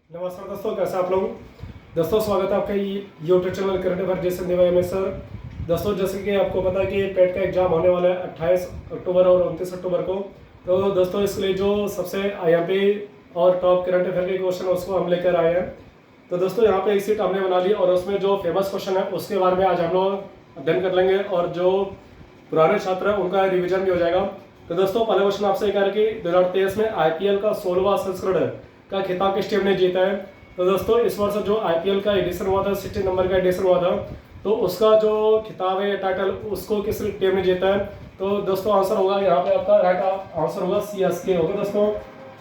नमस्कार दोस्तों, कैसे आप लोग। दोस्तों स्वागत है आपका यूट्यूब चैनल करंट अफेयर जैसे देवाई में सर। दोस्तों जैसे कि आपको पता है कि पेट का एग्जाम होने वाला है 28 अक्टूबर और 29 अक्टूबर को। तो दोस्तों इसके लिए जो सबसे आईएमपी और टॉप करंट अफेयर के क्वेश्चन है उसको हम लेकर आए हैं। तो दोस्तों यहाँ पे एक सीट हमने बना ली और उसमें जो फेमस क्वेश्चन है उसके बारे में आज हम लोग अध्ययन कर लेंगे और जो पुराने छात्र हैं उनका रिविजन भी हो जाएगा। तो दोस्तों पहला क्वेश्चन आपसे कह रहे कि 2023 में आईपीएल का 16वां संस्करण का खिताब किस टीम ने जीता है। तो दोस्तों इस वर्ष जो आईपीएल का एडिशन हुआ था 60 नंबर का एडिशन हुआ था, तो उसका जो खिताब है टाइटल उसको किस टीम ने जीता है। तो दोस्तों आंसर होगा यहाँ पे आपका राइट आंसर होगा सीएसके होगा दोस्तों।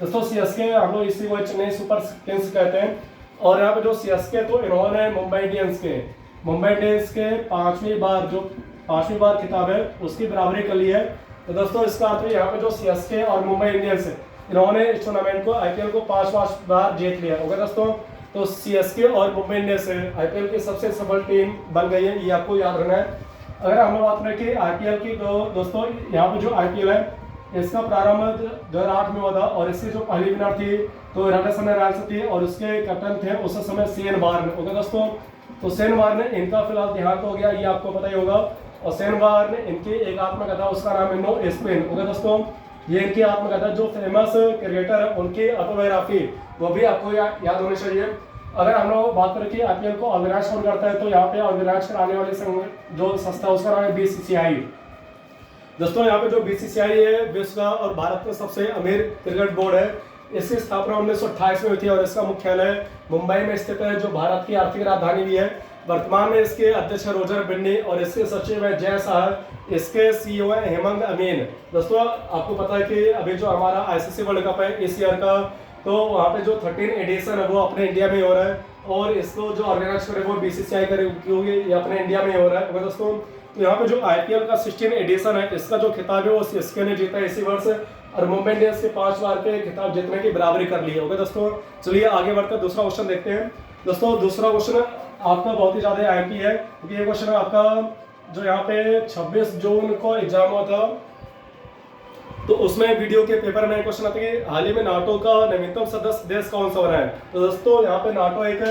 दोस्तों सीएसके हम लोग इसी को चेन्नई सुपर किंग्स कहते हैं। और यहाँ पे जो सीएसके तो इन्होंने मुंबई इंडियंस के पांचवी बार खिताब है उसकी बराबरी कर ली है। तो दोस्तों इसका अर्थ यहाँ पे जो सीएसके और मुंबई इंडियंस है इन्होंने इस टूर्नामेंट को आईपीएल को 5 बार जीत लिया होगा दोस्तों। तो सीएसके और मुंबई इंडियंस आईपीएल की सबसे सफल टीम बन गई है, ये आपको याद रखना है। अगर हम बात करें कि आईपीएल की, तो दोस्तों यहाँ पे जो आईपीएल है इसका प्रारंभ 2008 में हुआ था और इसकी जो पहली विनर थी तो राजस्थान रॉयल्स थी और उसके कैप्टन थे उस समय शेन वार्न होगा दोस्तों। तो शेन वार्न इनका फिलहाल देहांत हो गया, ये आपको पता ही होगा। और शेन वार्न इनकी एक आत्मकथा उसका नाम है नो स्पिन होगा दोस्तों। ये इनकी आत्मकथा जो फेमस क्रिकेटर है उनकी ऑटोबायोग्राफी वो भी आपको याद होनी चाहिए। अगर हम लोग बात करें कि आईपीएल को ऑर्गेनाइज कौन करता है, तो यहाँ पे ऑर्गेनाइज कराने वाली संघ जो संस्था उसका नाम है बीसीसीआई। दोस्तों यहाँ पे जो बीसीसीआई है विश्व का और भारत का सबसे अमीर क्रिकेट बोर्ड है। इसकी स्थापना 1928 में हुई थी और इसका मुख्यालय मुंबई में स्थित है जो भारत की आर्थिक राजधानी भी है। वर्तमान में इसके अध्यक्ष रोजर बिन्नी और इसके सचिव है जय शाह, इसके सीईओ है हेमंत अमीन। दोस्तों आपको पता है कि अभी जो हमारा आईसीसी वर्ल्ड कप है इस ईयर का, तो वहाँ पे जो 13 एडिशन है वो अपने इंडिया में हो रहा है और इसको जो ऑर्गेनाइज करे वो बीसीसीआई करे क्योंकि ये अपने इंडिया में हो रहा है दोस्तों। तो यहाँ पे जो आईपीएल का 16 एडिशन है इसका जो खिताब है वो सीएसके ने जीता है इसी वर्ष और मुंबई इंडियंस के 5 बार के खिताब जीतने की बराबरी कर ली है होगा दोस्तों। चलिए आगे बढ़कर दूसरा क्वेश्चन देखते हैं। दोस्तों दूसरा क्वेश्चन आपका बहुत ही ज्यादा आईएमपी है क्योंकि ये क्वेश्चन आपका जो यहाँ पे 26 जून को एग्जाम हुआ था तो उसमें वीडियो के पेपर में क्वेश्चन आता है कि हाल ही में नाटो का नवीनतम सदस्य देश कौन सा बना है। तो दोस्तों यहाँ पे नाटो एक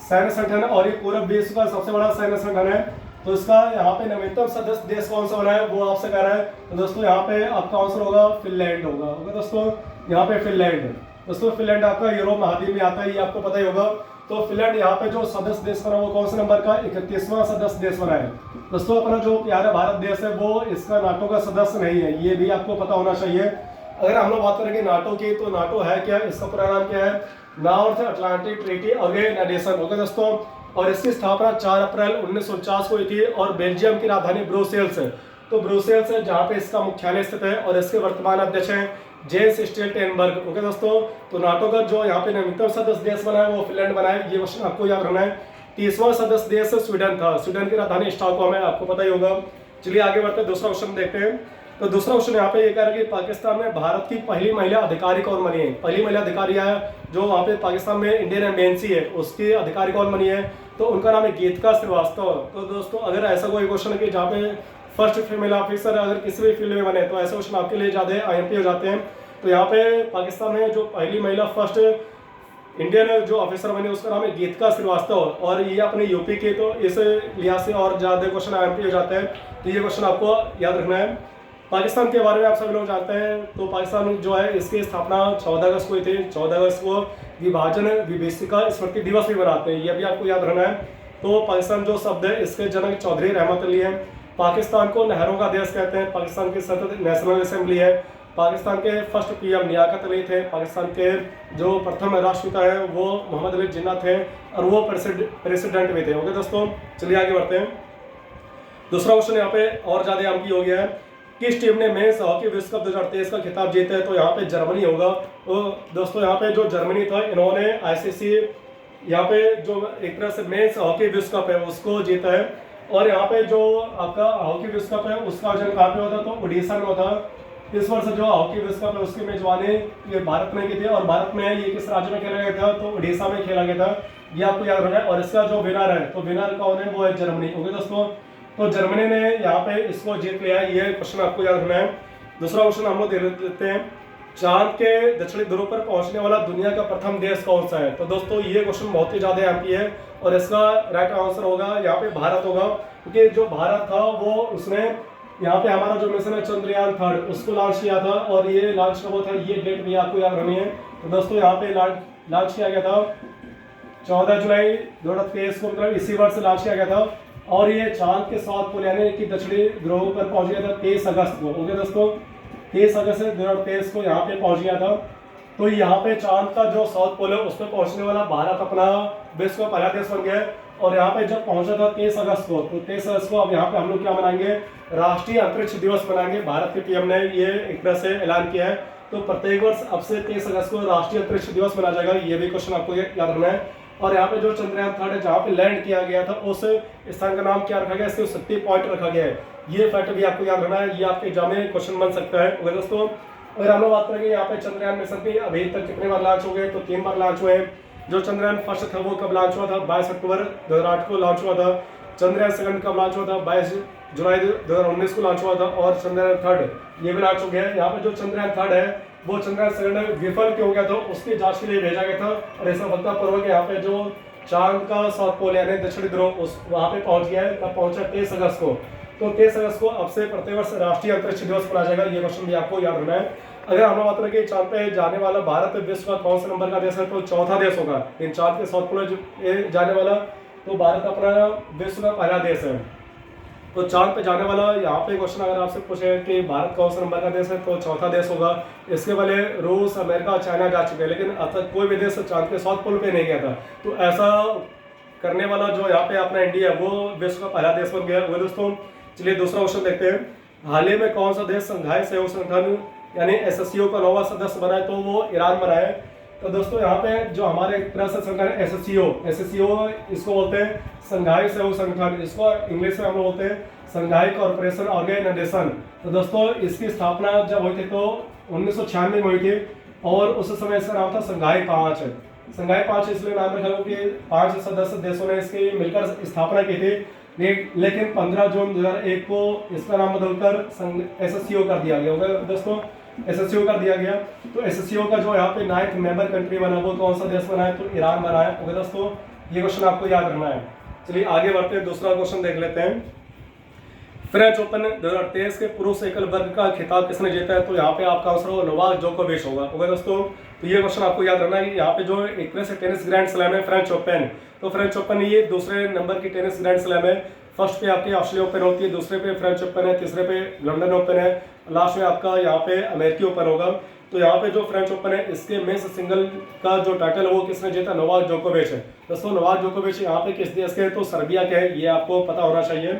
सैन्य संगठन है और ये पूरे विश्व का सबसे बड़ा सैन्य संगठन है। तो इसका यहाँ पे नवीनतम सदस्य देश कौन सा बना है वो आपसे कह रहा है। तो दोस्तों यहाँ पे आपका आंसर होगा फिनलैंड होगा दोस्तों। यहाँ पे फिनलैंड, दोस्तों फिनलैंड आपका यूरोप महाद्वीप में आता है, ये आपको पता ही होगा। तो फिनलैंड यहाँ पे जो सदस्य देश बना वो कौन से नंबर का 31वां सदस्य देश बना है। दोस्तों अपना जो प्यारा भारत देश है वो इसका नाटो का सदस्य नहीं है, ये भी आपको पता होना चाहिए। अगर हम लोग बात करेंगे नाटो की, तो नाटो है क्या, इसका पूरा नाम क्या है, नॉर्थ अटलांटिक ट्रीटी ऑर्गेनाइजेशन होगा दोस्तों। और इसकी स्थापना 4 अप्रैल 1949 को हुई थी और बेल्जियम की राजधानी ब्रुसेल्स है। तो ब्रुसेल्स है जहाँ पे इसका मुख्यालय स्थित है और इसके वर्तमान अध्यक्ष हैं जेंस स्टोल्टेनबर्ग ओके दोस्तों। तो नाटो का जो यहाँ पे नवीनतम सदस्य देश बना है वो फिनलैंड बना है, ये क्वेश्चन आपको याद रखना है। 30वां सदस्य देश स्वीडन था, स्वीडन की राजधानी स्टॉकहोम है, आपको पता ही होगा। चलिए आगे बढ़ते हैं, दूसरा क्वेश्चन देखते हैं। तो दूसरा क्वेश्चन यहाँ पे ये कह रहा है कि पाकिस्तान में भारत की पहली महिला अधिकारी कौन बनी है। पहली महिला अधिकारी है जो वहाँ पे पाकिस्तान में इंडियन एम्बेसी है उसकी अधिकारी कौन बनी है, तो उनका नाम है गीतिका श्रीवास्तव। तो दोस्तों अगर ऐसा कोई क्वेश्चन है कि जहाँ पे फर्स्ट फीमेल ऑफिसर अगर किसी भी फील्ड में बने तो ऐसे क्वेश्चन आपके लिए ज्यादा आईएमपी हो जाते हैं। तो यहाँ पे पाकिस्तान में जो पहली महिला फर्स्ट इंडियन जो ऑफिसर बने उसका नाम है गीतिका श्रीवास्तव और ये अपने यूपी के, तो इस लिहाज से और ज्यादा क्वेश्चन आईएमपी हो जाते हैं। तो ये क्वेश्चन आपको याद रखना है। पाकिस्तान के बारे में आप सभी लोग जानते हैं, तो पाकिस्तान जो है इसकी स्थापना 14 अगस्त को हुई थी। 14 अगस्त को विभाजन विभीषिका स्मृति दिवस भी मनाते हैं, ये भी आपको याद रखना है। तो पाकिस्तान जो शब्द है इसके जनक चौधरी रहमत अली है। पाकिस्तान को नहरों का देश कहते हैं, पाकिस्तान की सतत नेशनल असेंबली है। पाकिस्तान के फर्स्ट पीएम लियाकत अली थे, पाकिस्तान के जो प्रथम राष्ट्रपिता है वो मोहम्मद अली जिन्ना थे और वो प्रेसिडेंट भी थे ओके दोस्तों। चलिए आगे बढ़ते हैं। दूसरा क्वेश्चन यहाँ पे और ज्यादा आमकी हो गया है, किस टीम ने मेंस हॉकी विश्व कप 2023 का खिताब जीता है। तो यहाँ पे जर्मनी होगा। तो दोस्तों यहाँ पे जो जर्मनी था इन्होंने आईसीसी यहाँ पे जो एक तरह से मेंस हॉकी विश्व कप है उसको जीता है। और यहाँ पे जो आपका हॉकी विश्व कप है उसका आयोजन कहाँ पे होता, तो उड़ीसा में होता। इस वर्ष जो हॉकी विश्व कप है उसकी मेजबानी ये भारत ने की थी और भारत में ये किस राज्य में खेला गया था, तो उड़ीसा में खेला गया था, ये आपको याद रखना है। और इसका जो विनर है, तो विनर कौन है, वो है जर्मनी ओके दोस्तों। तो जर्मनी ने यहाँ पे इसको जीत लिया है, ये क्वेश्चन आपको याद रखना है। दूसरा क्वेश्चन हम लोग देख लेते हैं। चांद के दक्षिणी ध्रुव पर पहुंचने वाला दुनिया का प्रथम देश कौन सा है? तो दोस्तों ये क्वेश्चन बहुत ही ज्यादा एमपी है और इसका राइट आंसर होगा यहाँ पे भारत होगा, क्योंकि जो भारत था वो उसने यहाँ पे हमारा जो मिशन है चंद्रयान 3 उसको लॉन्च किया था। और ये लॉन्च कब हुआ था, ये डेट भी आपको याद रखनी है। तो दोस्तों यहाँ पे लॉन्च किया गया था 14 जुलाई 2023 को, मतलब इसी वर्ष लॉन्च किया गया था। और ये चांद के साथ पोल यानी कि दक्षिणी ध्रुव पर पहुंच गया था 23 अगस्त को। ओके दोस्तों, 23 अगस्त 2023 को यहाँ पे पहुंच गया था। तो यहाँ पे चांद का जो साउथ पोल है उस पर पहुंचने वाला भारत अपना विश्व का पहला देश बन गया है। और यहाँ पे जब पहुंचा था 23 अगस्त को, तो 23 अगस्त को अब यहाँ पे हम लोग क्या मनाएंगे, राष्ट्रीय अंतरिक्ष दिवस मनाएंगे। भारत के पीएम ने ये एक तरह से ऐलान किया है। तो प्रत्येक वर्ष अब से 23 अगस्त को राष्ट्रीय अंतरिक्ष दिवस मनाया जाएगा। ये भी क्वेश्चन आपको याद रखना है। और यहाँ पे जो चंद्रयान 3 है जहाँ पे लैंड किया गया था उस स्थान का नाम क्या रखा गया, इसके 70 पॉइंट रखा गया है। ये फैक्ट भी आपको याद रखना है, ये आपके एग्जाम में क्वेश्चन बन सकता है। ओके दोस्तों, अगर हम लोग बात करेंगे यहाँ पे चंद्रयान मिशन के अभी तक कितने बार लॉन्च हो गए, तो 3 बार लॉन्च हुए हैं। जो चंद्रयान फर्स्ट था वो कब लॉन्च हुआ था, 22 अक्टूबर 2008 को लॉन्च हुआ था। चंद्रयान सेकंड कब लॉन्च हुआ था, 22 जुलाई 2019 को लॉन्च हुआ था। और चंद्रयान 3 ये भी लॉन्च हो गया है। यहाँ पे जो चंद्रयान 3 है वो चंद्रयान सेकंड विफल क्यों हो गया था, उसकी जांच के लिए भेजा गया था। और ऐसा सफलतापूर्वक यहाँ पे जो चांद का साउथ पोल यानी दक्षिणी ध्रुव उस वहाँ पे पहुंच गया है। कब पहुंचा, 23 अगस्त को। तो 23 अगस्त को अब से प्रत्येक वर्ष राष्ट्रीय अंतरिक्ष दिवस मनाया जाएगा। ये क्वेश्चन भी आपको याद रखना है। अगर हम बात करें कि चांद पे जाने वाला भारत विश्व का कौन सा नंबर का देश है, तो चौथा देश होगा। इन चांद के साउथ पोल जाने वाला तो भारत अपना विश्व का पहला देश है। तो चांद पे जाने वाला यहाँ पे क्वेश्चन अगर आपसे पूछे कि भारत कौन सा नंबर का देश है, तो चौथा देश होगा। इसके पहले रूस, अमेरिका, चाइना जा चुके हैं, लेकिन अब तक कोई भी देश चांद के साउथ पोल पे नहीं गया था। तो ऐसा करने वाला जो यहाँ पे अपना इंडिया है वो विश्व का पहला देश बन गया। वो दोस्तों चलिए दूसरा क्वेश्चन देखते हैं। हाल ही में कौन सा देश संघाई सहयोग संगठन यानी एससीओ का 9वां सदस्य बना है, तो वो ईरान बना है। तो दोस्तों यहाँ पे जो हमारे एक तरह से संगठन एससीओ इसको बोलते हैं संघाई सहयोग संगठन, इसको इंग्लिश में हम लोग बोलते हैं संघाई कॉर्पोरेशन ऑर्गेनाइजेशन। तो दोस्तों इसकी स्थापना जब हुई थी तो 1996 में हुई थी और उस समय इसका नाम था संघाई 5। संघाई 5 इसलिए नाम रखा क्योंकि 5 सदस्य देशों ने इसकी मिलकर स्थापना की थी। लेकिन 15 जून 2001 को इसका नाम बदलकर एससीओ कर दिया गया होगा दोस्तों, एससीओ कर दिया गया। तो एससीओ का जो यहाँ पे 9th मेंबर कंट्री बना वो कौन सा देश बना है, तो ईरान बना है। ओके दोस्तों, ये क्वेश्चन आपको याद रखना है। चलिए आगे बढ़ते हैं, दूसरा क्वेश्चन देख लेते हैं। फ्रेंच ओपन 2023 के पुरुष एकल वर्ग का खिताब किसने जीता है, तो यहाँ पे आपका आंसर होगा नोवाक जोकोविच होगा। ओके दोस्तों, तो ये क्वेश्चन आपको याद रखना है कि यहाँ पे जो एक तरह से टेनिस ग्रैंड स्लैम है फ्रेंच ओपन, तो फ्रेंच ओपन ये दूसरे नंबर की टेनिस ग्रैंड स्लैम है। फर्स्ट पे आपकी ऑस्ट्रेलिया ओपन होती है, दूसरे पे फ्रेंच ओपन है, तीसरे पे लंदन ओपन है, लास्ट में आपका यहाँ पे अमेरिकी ओपन होगा। तो यहाँ पे जो फ्रेंच ओपन है इसके मेंस सिंगल का जो टाइटल है वो किसने जीता, नोवाक जोकोविच है। दोस्तों नोवाक जोकोविच यहाँ पे किस देश के हैं, तो सर्बिया के हैं, ये आपको पता होना चाहिए।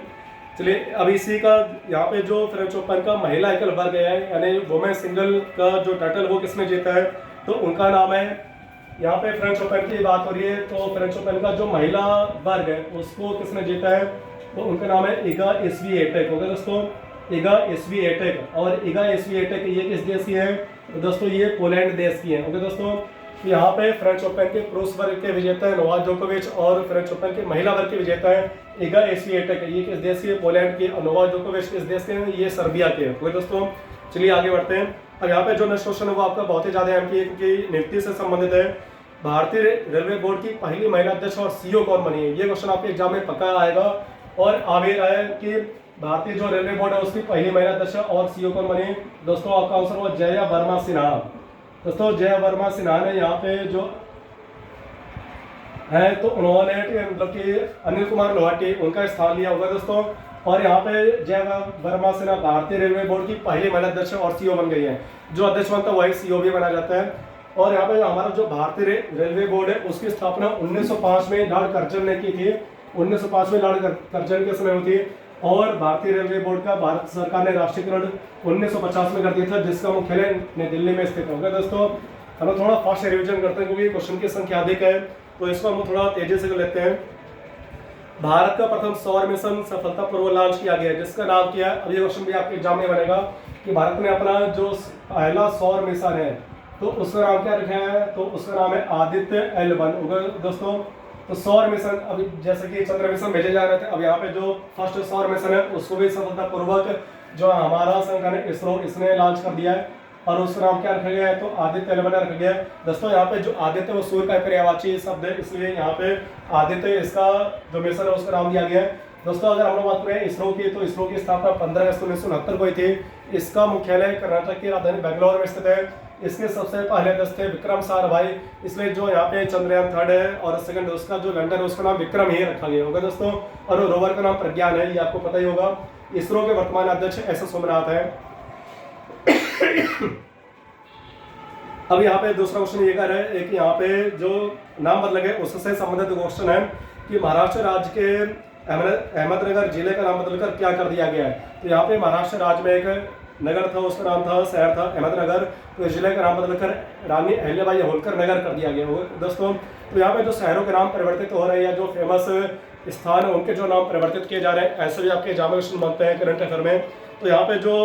चलिए अब इसी का यहाँ पे जो फ्रेंच ओपन का महिला एकल वर्ग है यानी वुमेन सिंगल का जो टाइटल वो किसने जीता है, तो उनका नाम है, यहाँ पे फ्रेंच ओपन की बात हो रही है तो फ्रेंच ओपन का जो महिला वर्ग है उसको किसने जीता है, तो उनका नाम है इगा स्वीएटेक। होगा दोस्तों, इगा स्वीएटेक। और इगा स्वीएटेक ये किस देश की है, तो दोस्तों ये पोलैंड देश की है। ओके दोस्तों, यहाँ पे फ्रेंच ओपन के पुरुष वर्ग के विजेता है नोवाक जोकोविच और फ्रेंच ओपन के महिला वर्ग के विजेता है इगा स्वीएटेक। ये किस देश की है, पोलैंड की। और नोवाक जोकोविच किस देश के हैं, ये सर्बिया के हैं। ओके दोस्तों, चलिए आगे बढ़ते हैं। अब यहाँ पे जो नेक्स्ट क्वेश्चन है वो आपका बहुत ही ज्यादा अहम है क्योंकि नियुक्ति से संबंधित है। भारतीय रेलवे बोर्ड की पहली महिला अध्यक्ष और सीईओ कौन बनी है, ये क्वेश्चन आपके एग्जाम में पक्का आएगा और आ भी रहा है कि भारतीय जो रेलवे बोर्ड है उसकी पहली महिला अध्यक्ष और सीईओ कौन बनी है। दोस्तों आपका आंसर हुआ जया वर्मा सिन्हा। दोस्तों जया वर्मा सिन्हा ने यहाँ पे जो है तो उन्होंने मतलब कि अनिल कुमार लोहाटी उनका स्थान लिया होगा दोस्तों। और यहाँ पे जया वर्मा सिन्हा भारतीय रेलवे बोर्ड की पहली महिला अध्यक्ष और सीईओ बन गई है। जो अध्यक्ष बनता है वही सीईओ भी बना जाता है। और यहाँ पे हमारा जो भारतीय रेलवे बोर्ड है उसकी स्थापना 1905 में लॉर्ड कर्जन ने की थी। 1905 में लॉर्ड कर्जन के समय हुई थी। और भारतीय रेलवे बोर्ड का भारत सरकार ने राष्ट्रीयकरण 1950 में कर दिया था जिसका मुख्यालय नई दिल्ली में स्थित होगा। दोस्तों हम लोग थोड़ा फास्ट रिविजन करते हैं क्योंकि क्वेश्चन की संख्या अधिक है तो इसको हम थोड़ा तेजी से कर लेते हैं। भारत का प्रथम सौर मिशन सफलतापूर्वक लॉन्च किया गया है जिसका नाम क्या है। अब ये क्वेश्चन भी आपके एग्जाम में बनेगा कि भारत ने अपना जो पहला सौर मिशन है तो उसका नाम क्या रखा है, तो उसका नाम है आदित्य L1 होगा दोस्तों। तो सौर मिशन अभी जैसे कि चंद्र मिशन भेजे जा रहे थे, अब यहाँ पे जो फर्स्ट सौर मिशन है उसको भी सफलतापूर्वक जो हमारा संगठन है इसरो इसने लॉन्च कर दिया है। और उसका नाम क्या रखा गया है, तो आदित्य एल रखा गया है। दोस्तों यहाँ पे जो आदित्य वो सूर्य का पर्यायवाची शब्द है, इसलिए यहाँ पे आदित्य इसका जो मिशन है उसका नाम दिया गया है। दोस्तों अगर हम लोग बात करें इसरो की, तो इसरो की स्थापना 15 अगस्त 1969 को हुई थी। इसका मुख्यालय कर्नाटक की राजधानी बेंगलोर में स्थित है। इसके सबसे पहले अध्यक्ष थे विक्रम साराभाई, इसलिए जो यहाँ पे चंद्रयान 3 है और सेकंड उसका जो लैंडर है उसका नाम विक्रम ही रखा गया होगा दोस्तों। और रोवर का नाम प्रज्ञान है, ये आपको पता ही होगा। इसरो के वर्तमान अध्यक्ष एस सोमनाथ है। अब यहाँ पे दूसरा क्वेश्चन ये कर रहा है कि यहाँ पे जो नाम बदले गए उससे संबंधित क्वेश्चन है कि महाराष्ट्र राज्य के अहमदनगर जिले का नाम बदलकर क्या कर दिया गया है। तो यहाँ पे महाराष्ट्र राज्य में एक नगर था, उसका नाम था, शहर था अहमदनगर, तो जिले का नाम बदलकर रानी अहिल्याबाई होलकर नगर कर दिया गया दोस्तों। तो यहाँ पे जो शहरों के नाम परिवर्तित हो रहे हैं, जो फेमस स्थान है उनके जो नाम परिवर्तित किए जा रहे हैं, ऐसे भी आपके एग्जाम क्वेश्चन बनते हैं करंट अफेयर में। तो यहाँ पे जो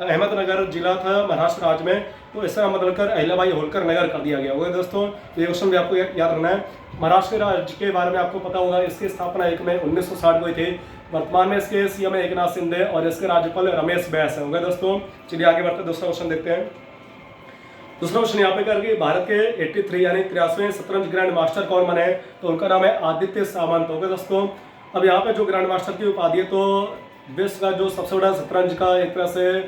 अहमदनगर जिला था महाराष्ट्र राज्य में, तो इसका नाम बदलकर अहिल्याबाई होलकर नगर कर दिया गया होगा दोस्तों। ये क्वेश्चन भी आपको याद रखना है। महाराष्ट्र राज्य के बारे में आपको पता होगा, इसकी स्थापना 1 मई 1960 को हुई थी। वर्तमान में इसके सीएम एकनाथ शिंदे और इसके राज्यपाल रमेश बैस होंगे दोस्तों। चलिए आगे बढ़ते दूसरा क्वेश्चन देखते हैं। दूसरा क्वेश्चन यहाँ पे करके भारत के 83 यानी 83वें शतरंज ग्रैंड मास्टर कौन बने, तो उनका नाम है आदित्य सामंत होगा दोस्तों। अब यहाँ पे जो ग्रैंड मास्टर की उपाधि है, तो विश्व का जो सबसे बड़ा शतरंज का एक तरह से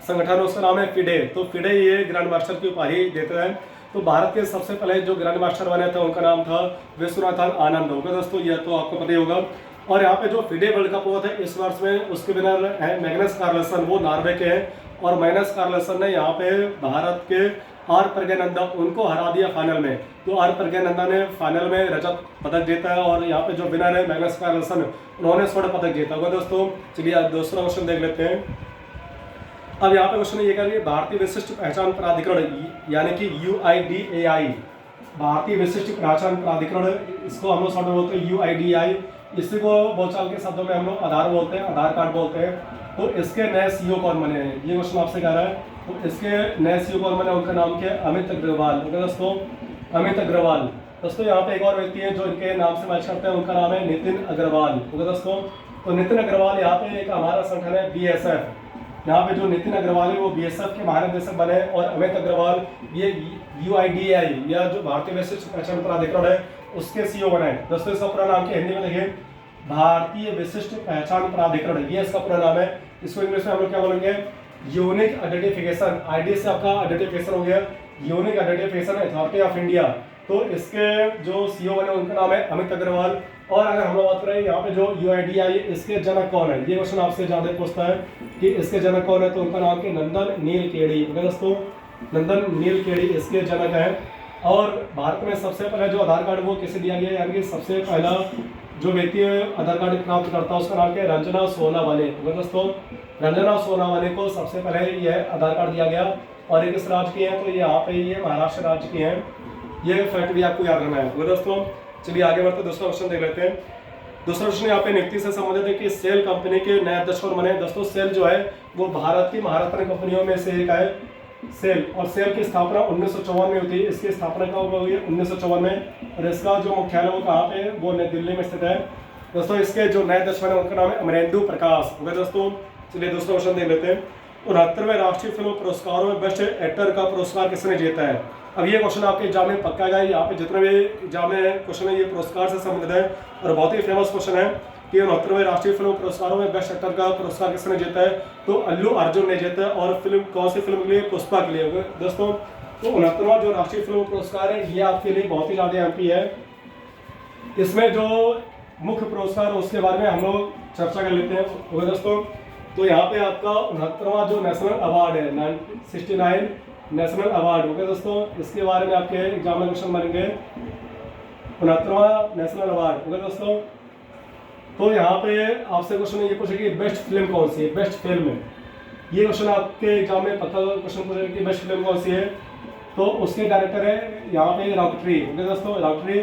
संगठन उसका नाम है फिडे, तो फिडे ये ग्रैंड मास्टर की उपाधि देते हैं। तो भारत के सबसे पहले जो ग्रैंड मास्टर बने थे उनका नाम था विश्वनाथन आनंद होगा दोस्तों, यह तो आपको पता ही होगा। और यहाँ पे जो फिडे वर्ल्ड कप हुआ था इस वर्ष में, उसके विनर है मैग्नस कार्लसन, वो नॉर्वे के हैं। और मैग्नस कार्लसन ने यहाँ पे भारत के आर प्रज्ञानंदा उनको हरा दिया फाइनल में। तो आर प्रज्ञानंदा ने फाइनल में रजत पदक जीता है और यहाँ पे जो विनर है मैग्नस कार्लसन, उन्होंने स्वर्ण पदक जीता होगा दोस्तों। चलिए आज दूसरा क्वेश्चन देख लेते हैं। अब यहाँ पे क्वेश्चन ये करिए, भारतीय विशिष्ट पहचान प्राधिकरण यानी कि UIDAI, भारतीय विशिष्ट पहचान प्राधिकरण, इसको हम लोग शॉर्ट में बोलते हैं UIDAI। इसी को बोलचाल के शब्दों में हम लोग आधार बोलते हैं, आधार कार्ड बोलते हैं। तो इसके नए CEO कौन बने हैं, ये क्वेश्चन आपसे कह रहा है। तो इसके नए CEO कौन बने, उनका नाम क्या है, अमित अग्रवाल दोस्तों, अमित अग्रवाल। दोस्तों यहाँ पे एक और व्यक्ति है जो इनके नाम से मैच करते हैं, उनका नाम है नितिन अग्रवाल दोस्तों। तो नितिन अग्रवाल यहाँ पे एक हमारा संगठन है BSF, यहाँ पे जो नितिन अग्रवाल है वो BSF के महानिदेशक बने। और अमित अग्रवाल ये UIDAI या जो भारतीय विशिष्ट पहचान प्राधिकरण है उसके CEO बने दोस्तों। इसका पूरा नाम क्या हिंदी में देखिए, भारतीय विशिष्ट पहचान प्राधिकरण, ये इसका पूरा नाम है। इसको इंग्लिश में हम लोग क्या बोलेंगे, यूनिक आइडेंटिफिकेशन, ID से आपका आइडेंटिफिकेशन हो गया, unique identification authority of India. तो इसके जो CEO बने उनका नाम है अमित अग्रवाल। और अगर हम लोग बात करें यहाँ पे जो UIDAI इसके जनक कौन है, ये क्वेश्चन आपसे ज्यादा पूछता है कि इसके जनक कौन है, तो उनका नाम है नंदन नीलकेणी दोस्तों, नंदन नीलकेणी इसके जनक है। और भारत में सबसे पहले जो आधार कार्ड वो किसे दिया गया, यानी कि सबसे पहला जो व्यक्ति आधार कार्ड प्राप्त करता है उसका नाम क्या है, रंजना सोनावाले दोस्तों। रंजना सोनावाले को सबसे पहले यह आधार कार्ड दिया गया। और ये किस राज्य की है, तो यहाँ पे ये महाराष्ट्र राज्य की है। ये फैक्ट भी आपको याद रखना है दोस्तों। चलिए आगे बढ़ते दूसरा क्वेश्चन देख लेते हैं। दूसरा क्वेश्चन यहाँ पे नियुक्ति से संबंधित है कि सेल कंपनी के नए अध्यक्ष कौन बने दोस्तों। सेल जो है वो भारत की महारत्न कंपनियों में से एक है सेल, और सेल की स्थापना 1954 में हुई थी। इसकी स्थापना कब हुई है, 1954 में। और इसका जो मुख्यालय वो कहाँ पे, वो नई दिल्ली में स्थित है दोस्तों। इसके जो नए अध्यक्ष बने उनका नाम है अमरेंदु प्रकाश दोस्तों। चलिए दूसरा क्वेश्चन देख लेते हैं। 69वें राष्ट्रीय फिल्म पुरस्कारों में बेस्ट एक्टर का पुरस्कार किसने जीता है। अब ये क्वेश्चन आपके एग्जाम में पक्का गया, यहाँ पे जितने भी एग्जाम में क्वेश्चन है ये पुरस्कार से संबंधित है और बहुत ही फेमस क्वेश्चन है कि 69वें राष्ट्रीय फिल्म पुरस्कारों में बेस्ट एक्टर का पुरस्कार किसने जीता है, तो अल्लू अर्जुन ने जीता है। और फिल्म कौन सी फिल्म के लिए, पुष्पा के लिए दोस्तों। तो 69वां जो राष्ट्रीय फिल्म पुरस्कार है ये आपके लिए बहुत ही ज्यादा MP है। इसमें जो मुख्य पुरस्कार उसके बारे में हम लोग चर्चा कर लेते हैं दोस्तों। तो यहाँ पे आपका 69वां जो नेशनल अवार्ड है 69 नेशनल अवार्ड हो गया दोस्तों। इसके बारे में आपके एग्जाम में क्वेश्चन बनेंगे, 69वां नेशनल अवार्ड हो गया दोस्तों। तो यहाँ पे आपसे क्वेश्चन ये पूछेगी बेस्ट फिल्म कौन सी है, बेस्ट फिल्म है, ये क्वेश्चन आपके एग्जाम में पक्का क्वेश्चन पूछेगा कि बेस्ट फिल्म कौन सी है। तो उसके डायरेक्टर है यहाँ पे रॉकेटरी हो गया दोस्तों, rocketry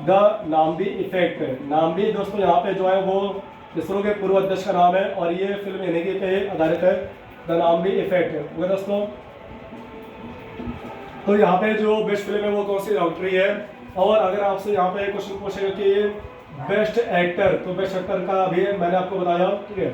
the Nambi effect. Nambi दोस्तों यहाँ पे जो है वो इसरो के पूर्व अध्यक्ष का नाम है और ये फिल्म इन्हीं पे आधारित है, द नाम्बी इफेक्ट हो गया दोस्तों। तो यहाँ पे जो बेस्ट फिल्म है वो कौन सी, रॉकेटरी है। और अगर आपसे यहाँ पे क्वेश्चन पूछेगा कि बेस्ट एक्टर, तो बेस्ट एक्टर का भी मैंने आपको बताया, ठीक है।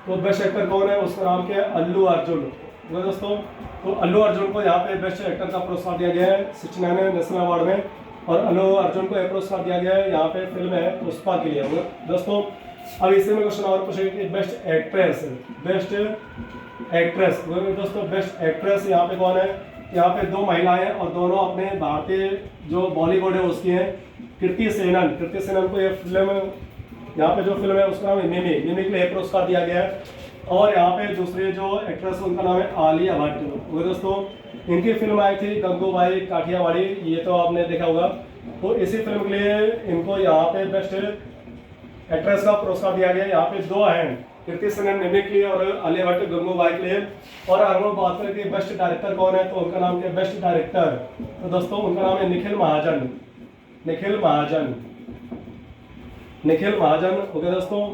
तो बेस्ट एक्टर कौन है, उसका नाम क्या है, अल्लू अर्जुन वो दोस्तों, तो अल्लू अर्जुन को यहाँ पे बेस्ट एक्टर का पुरस्कार दिया गया है 69वें नेशनल अवार्ड में, और अल्लू अर्जुन को यह पुरस्कार दिया गया है यहाँ पे फिल्म है पुष्पा के लिए। दोस्तों अब इसी में क्वेश्चन और पूछेगा कि बेस्ट एक्ट्रेस, दोस्तों बेस्ट एक्ट्रेस यहाँ पे कौन है? यहाँ पे दो महिलाएं और दोनों अपने भारतीय जो बॉलीवुड है उसकी हैं। कृति सेनन को ये फिल्म, यहाँ पे जो फिल्म है उसका नाम है मिमी के लिए पुरस्कार दिया गया है। और यहाँ पे दूसरे जो एक्ट्रेस उनका नाम है आलिया भट्ट। वो दोस्तों इनकी फिल्म आई थी गंगूबाई काठियावाड़ी, ये तो आपने देखा होगा। तो इसी फिल्म के लिए इनको यहाँ पे बेस्ट एक्ट्रेस का पुरस्कार दिया गया। यहाँ पे दो हैं, कृति सेनन मिमी के लिए और आलिया भट्ट गंगूबाई के लिए। और अगर हम बात करें कि बेस्ट डायरेक्टर कौन है, तो उनका नाम क्या है बेस्ट डायरेक्टर, तो दोस्तों उनका नाम है निखिल महाजन। ओके दोस्तों,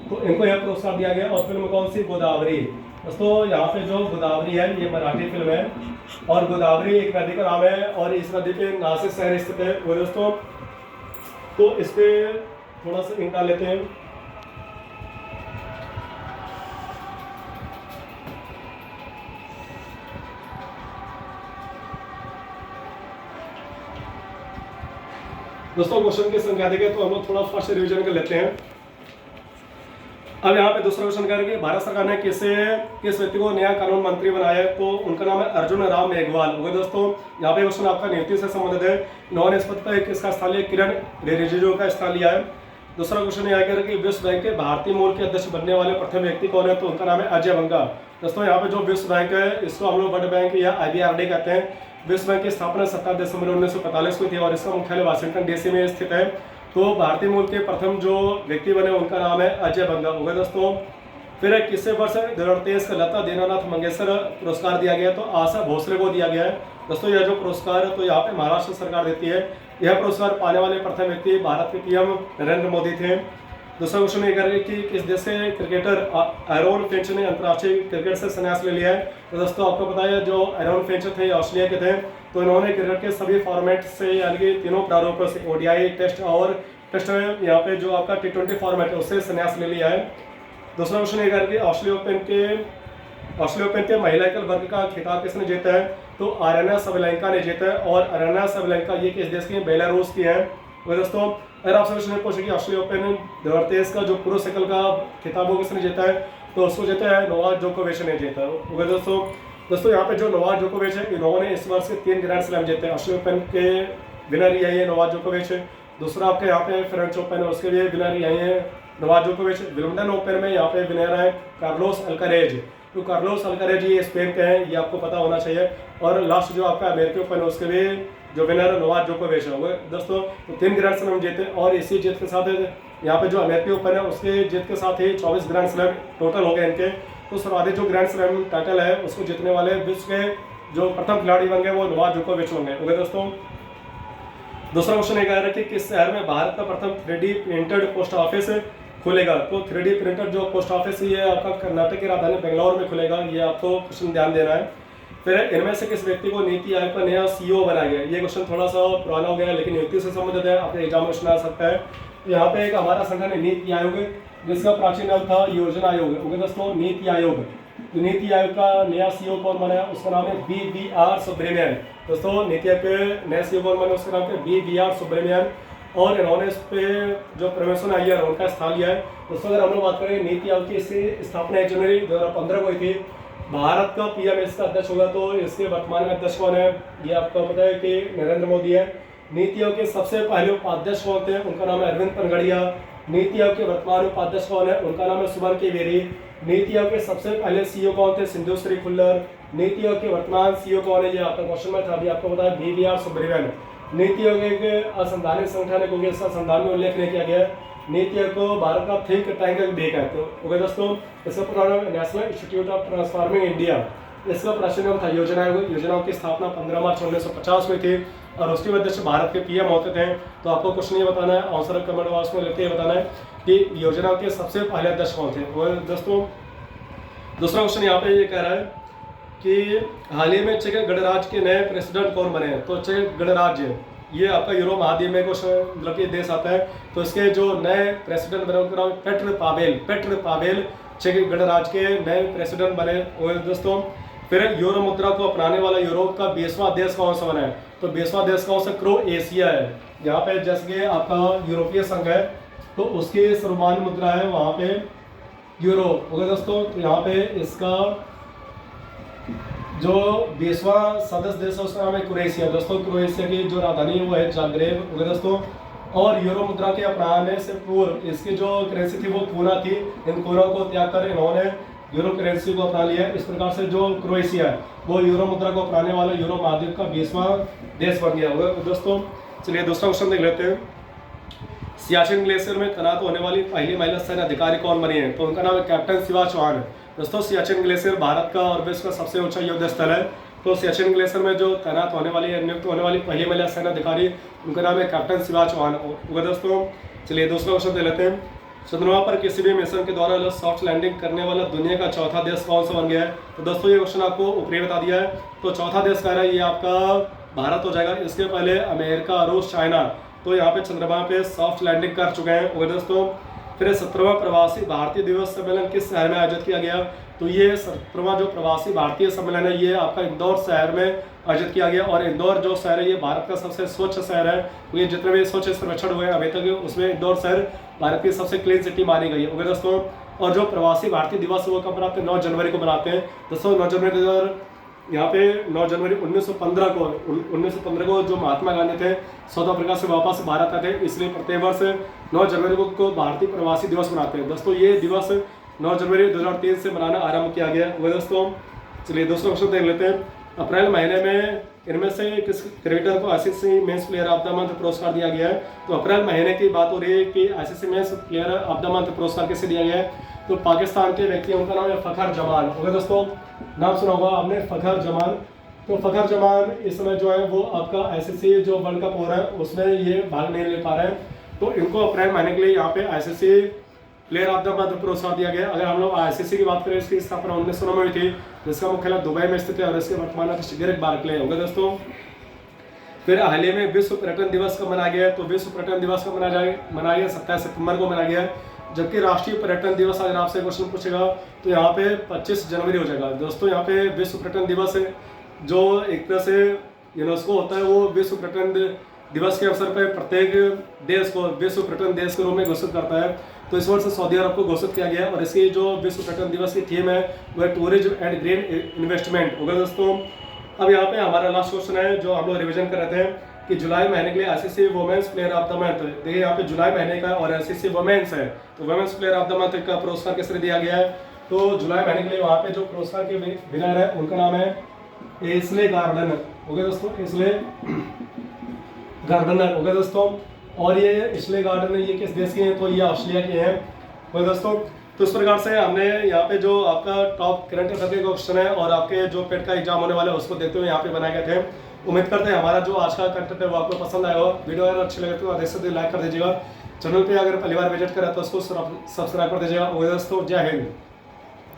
तो इनको यह पुरस्कार दिया गया। और फिल्म कौन सी? गोदावरी। दोस्तों यहाँ पे जो गोदावरी है ये मराठी फिल्म है, और गोदावरी एक नदी का नाम है और इस नदी पे नासिक शहर स्थित है। वो दोस्तों तो इस पे थोड़ा सा इंक डाल लेते हैं। दोस्तों क्वेश्चन की संख्या देखें तो हम लोग थोड़ा फर्स्ट रिवीजन कर लेते हैं। अब यहाँ पे दूसरा क्वेश्चन करेंगे, भारत सरकार ने किस व्यक्ति को नया कानून मंत्री बनाया है, तो उनका नाम है अर्जुन राम मेघवाल। ओके दोस्तों, यहाँ पे क्वेश्चन आपका नियुक्ति से संबंधित है। इन्होंने इस पद पर किसका स्थान लिया? किरण रिजिजू का स्थान लिया है। दूसरा क्वेश्चन यहाँ कह कि विश्व बैंक के भारतीय मूल के अध्यक्ष बनने वाले प्रथम व्यक्ति कौन है, तो उनका नाम है अजय बंगा। दोस्तों यहाँ पे जो विश्व बैंक है इसको हम लोग वर्ल्ड बैंक या IBRD कहते हैं। विश्व बैंक की स्थापना 27 दिसंबर 1945 को थी और इसका मुख्यालय वाशिंगटन DC में स्थित है। तो भारतीय मूल के प्रथम जो व्यक्ति बने उनका नाम है अजय बंगा। होगा दोस्तों, फिर किससे वर्ष 2023 का लता दीनानाथ मंगेशकर पुरस्कार दिया गया, तो आशा भोसले को दिया गया है। दोस्तों यह जो पुरस्कार है तो यहाँ पे महाराष्ट्र सरकार देती है। यह पुरस्कार पाने वाले प्रथम व्यक्ति भारत के PM नरेंद्र मोदी थे। दूसरा क्वेश्चन ये करें कि किस देश से क्रिकेटर एरोन फिंच ने अंतर्राष्ट्रीय क्रिकेट से संन्यास ले लिया है, तो दोस्तों आपको पता है जो एरोन फिंच थे ऑस्ट्रेलिया के थे। तो इन्होंने क्रिकेट के सभी फॉर्मेट से यानी कि तीनों प्रारूपों से ODI टेस्ट और टेस्ट में यहाँ पे जो आपका T20 फॉर्मेट है उससे संन्यास ले लिया है। दूसरा क्वेश्चन ये करें कि ऑस्ट्रेलिया ओपन के महिला एकल वर्ग का खिताब किसने जीता है, तो अरेना सबलेंका ने जीता है। और अरेना सबलेंका ये किस देश की है? बेलारूस की है। और दोस्तों अगर आपसे क्वेश्चन पूछे कि ऑस्ट्रेलिया ओपन 2023 का जो पुरुष एकल का खिताब वो किसने जीता है, तो उसको जीता है नोवाक जोकोविच ने जीता है। दोस्तों यहाँ पे जो नोवाक जोकोविच है इन्होंने इस वर्ष के 3 ग्रैंड स्लैम जीते हैं। ऑस्ट्रेलिया ओपन के विनर यही है नोवाक जोकोविच। दूसरा आपके यहाँ पे फ्रेंच ओपन है उसके लिए विनर यही है नोवाक जोकोविच। विंबलडन ओपन में यहाँ पे विनर है कार्लोस अल्कारेज। तो कार्लोस अल्कारेज ये स्पेन के हैं, ये आपको पता होना चाहिए। और लास्ट जो आपका अमेरिकी ओपन है उसके लिए जो विनर है नोवाक जोकोविच है। दोस्तों तो 3 ग्रैंड स्लैम जीते और इसी जीत के साथ यहाँ पे जो अमेरिकी ओपन है उसके जीत के साथ ही 24 ग्रैंड स्लैम टोटल हो गए इनके। तो सर्वाधिक जो ग्रैंड स्लैम टाइटल है उसको जीतने वाले विश्व के जो प्रथम खिलाड़ी बन गए वो नोवाक जोकोविच होंगे। ओके दोस्तों, दूसरा क्वेश्चन ये कह रहा है कि किस शहर में भारत का प्रथम 3D प्रिंटेड पोस्ट ऑफिस खुलेगा, तो 3D प्रिंटेड जो पोस्ट ऑफिस ये आपका कर्नाटक की राजधानी बेंगलोर में खुलेगा। ये आपको क्वेश्चन ध्यान देना है। फिर इनमें से किस व्यक्ति को नीति आयोग का नया CEO बनाया गया, ये क्वेश्चन थोड़ा सा पुराना हो गया है लेकिन नियुक्ति से संबंधित है, आपके एग्जाम में आ सकता है। यहाँ पे एक हमारा संगठन है नीति आयोग जिसका प्राचीन नाम था योजना आयोग। ओके दोस्तों, नीति आयोग, तो नीति आयोग का नया CEO कौन बना है, उसका नाम है BVR सुब्रमण्यन। दोस्तों नीति आयोग के नया CEO कौन बना, उसका नाम है BVR सुब्रमण्यन। और इन्होंने इस पे जो प्रवेशन अय्यर उनका स्थान लिया है। दोस्तों अगर हम लोग बात करें नीति आयोग की स्थापना 1 जनवरी 2015 को हुई थी। भारत का PM इसका अध्यक्ष होगा, तो इसके वर्तमान में अध्यक्ष कौन है, ये आपको पता है कि नरेंद्र मोदी है। नीति आयोग के सबसे पहले उपाध्यक्ष कौन थे, उनका नाम है अरविंद पनगड़िया। नीति आयोग के वर्तमान उपाध्यक्ष कौन है, उनका नाम है सुमन के बेरी। नीति आयोग के सबसे पहले CEO कौन थे, सिंधु श्री खुल्लर। नीति आयोग के वर्तमान CEO कौन है, ये आपका क्वेश्चन में था, अभी आपको पता है BVR सुब्रमण्यन। नीति आयोग एक असंवैधानिक संगठन है क्योंकि इसका संविधान में उल्लेख नहीं किया गया है। नीति आयोग को भारत का थिंक टैंक भी कहते हैं। ओके दोस्तों, इसका पूरा नाम national institute of transforming India. इसका प्राचीन नाम था योजना आयोग। योजनाओं की स्थापना 15 मार्च 1950 में थी और उसके अध्यक्ष भारत के PM होते थे। तो आपको क्वेश्चन ये बताना है, आंसर कमेंट बॉक्स में लिख के बताना है कि योजनाओं के सबसे पहले अध्यक्ष कौन थे। वो दोस्तों दूसरा क्वेश्चन यहाँ पे ये कह रहा है कि हाल ही में चेक गणराज्य के नए प्रेसिडेंट कौन बने हैं, तो चेक गणराज्य ये आपका यूरोप महाद्वीप में मतलब ये देश आता है। तो इसके जो नए प्रेसिडेंट बने उनका नाम पेट्र पावेल चेक गणराज्य के नए प्रेसिडेंट बने। और दोस्तों फिर यूरो मुद्रा को अपनाने वाला यूरोप का 20वां देश कौन सा बना है? तो 20वां देश कौन सा? क्रोएशिया है। यहाँ पे जैसे कि आपका यूरोपीय संघ है तो उसकी सर्वमान्य मुद्रा है वहाँ पे यूरो। ओके दोस्तों, तो यहाँ पे इसका जो 20वां सदस्य देश है उसका नाम है क्रोएशिया। दोस्तों क्रोएशिया की जो राजधानी है वो है जाग्रेब। ओके दोस्तों, और यूरो मुद्रा के अपनाने से पूर्व इसकी जो करेंसी थी वो पूना थी। इन पूनों को त्याग कर इन्होंने यूरो करेंसी को अपना लिया। इस प्रकार से जो क्रोएशिया है वो यूरो मुद्रा को अपनाने वाला यूरो महाद्वीप का 20वां देश बन गया होगा। दोस्तों चलिए दूसरा क्वेश्चन देख लेते हैं। सियाचिन ग्लेशियर में तैनात होने वाली पहली महिला सैन्य अधिकारी कौन बनी है? तो उनका नाम है कैप्टन शिवा चौहान। दोस्तों सियाचिन ग्लेशियर भारत का और विश्व का सबसे ऊंचा युद्ध स्थल है। तो सियाचिन ग्लेशियर में जो तैनात होने वाली है, नियुक्त होने वाली पहली महिला सैन्य अधिकारी, उनका नाम है कैप्टन शिवा चौहान। दोस्तों चलिए दूसरा क्वेश्चन दे लेते हैं। चंद्रमा पर किसी भी मिशन के द्वारा सॉफ्ट लैंडिंग करने वाला दुनिया का चौथा देश कौन सा बन गया है? तो दोस्तों ये क्वेश्चन आपको ऊपरी बता दिया है। तो चौथा देश कह रहा है ये आपका भारत हो जाएगा। इसके पहले अमेरिका, रूस, चाइना तो यहाँ पे चंद्रमा पे सॉफ्ट लैंडिंग कर चुके हैं। और दोस्तों फिर 17वां प्रवासी भारतीय दिवस सम्मेलन किस शहर में आयोजित किया गया? तो ये 17वां जो प्रवासी भारतीय सम्मेलन है ये आपका इंदौर शहर में आयोजित किया गया। और इंदौर जो शहर है ये भारत का सबसे स्वच्छ शहर है। ये जितने भी स्वच्छ सर्वेक्षण हुए अभी तक उसमें इंदौर शहर भारत की सबसे क्लीन सिटी मानी गई है। ओके दोस्तों, और जो प्रवासी भारतीय दिवस वो कब मनाते हैं? 9 जनवरी को मनाते हैं। दोस्तों 9 जनवरी यहाँ पे 9 जनवरी 1915 को जो महात्मा गांधी थे साउथ अफ्रीका से वापस भारत आए थे, इसलिए प्रत्येक वर्ष 9 जनवरी को भारतीय प्रवासी दिवस मनाते हैं। दोस्तों ये दिवस 9 जनवरी 2003 से मनाना आरंभ किया गया। वह दोस्तों चलिए दूसरा क्वेश्चन देख लेते हैं। अप्रैल महीने में इनमें से किस क्रिकेटर को ICC men's player of the month पुरस्कार दिया गया है? तो अप्रैल महीने की बात हो रही है कि ICC men's player of the month पुरस्कार किसे दिया गया है? तो पाकिस्तान के व्यक्ति, उनका नाम है फखर जमान। ओके दोस्तों, नाम सुना होगा आपने फखर जमान। तो फखर जमान इस समय जो है वो आपका आईसीसी जो वर्ल्ड कप हो रहा है उसमें ये भाग नहीं ले पा रहे हैं। तो इनको अप्रैल महीने के लिए यहाँ पे ICC player of the month पुरस्कार दिया गया। अगर हम लोग आईसीसी की बात करें, इसकी स्थापना 1909 में हुई थी, जिसका मुख्यालय दुबई में स्थित है और इसके वर्तमान अध्यक्ष ग्रेग बार्कले होगा। दोस्तों फिर हाल ही में विश्व पर्यटन दिवस कब मनाया गया है? तो विश्व पर्यटन दिवस कब मनाया गया? 27 सितंबर को मनाया गया है। जबकि राष्ट्रीय पर्यटन दिवस अगर आपसे क्वेश्चन पूछेगा तो यहाँ पे 25 जनवरी हो जाएगा। दोस्तों यहाँ पे विश्व पर्यटन दिवस जो एक तरह से यूनेस्को होता है वो विश्व पर्यटन दिवस के अवसर पर प्रत्येक देश को विश्व पर्यटन देश के रूप में घोषित करता है। तो इस वर्ष सऊदी अरब को घोषित किया गया है और इसकी जो विश्व पर्यटन दिवस की थीम है वो है टूरिज्म एंड ग्रीन इन्वेस्टमेंट। होगा दोस्तों, अब यहाँ पे हमारा लास्ट क्वेश्चन है जो हम लोग रिविजन कर रहे थे कि जुलाई महीने के लिए ICC women's player of the month, देखिए यहाँ पे जुलाई महीने का और आईसीसी वुमेन्स है तो women's player of the month का पुरस्कार किसने दिया गया है? तो जुलाई महीने के लिए वहाँ पे जो पुरस्कार के विनर है उनका नाम है एस्ले गार्डन। ओके दोस्तों, एस्ले गार्डनर। ओके दोस्तों, और ये एस्ले गार्डनर ये किस देश के हैं? तो ये ऑस्ट्रेलिया के हैं। ओके दोस्तों, तो इस प्रकार से हमने यहाँ पे जो आपका टॉप करंट अफेयर के क्वेश्चन है और आपके जो पेट का एग्जाम होने वाला है उसको देखते हुए यहाँ पे बनाए गए थे। उम्मीद करते हैं हमारा जो आज का कंटेंट है वो आपको पसंद आया हो। वीडियो अगर अच्छी लगे तो अधिक से अधिक लाइक कर दीजिएगा। चैनल पे अगर पहली बार विजिट करें तो उसको सब्सक्राइब कर दीजिएगा। दोस्तों जय हिंद।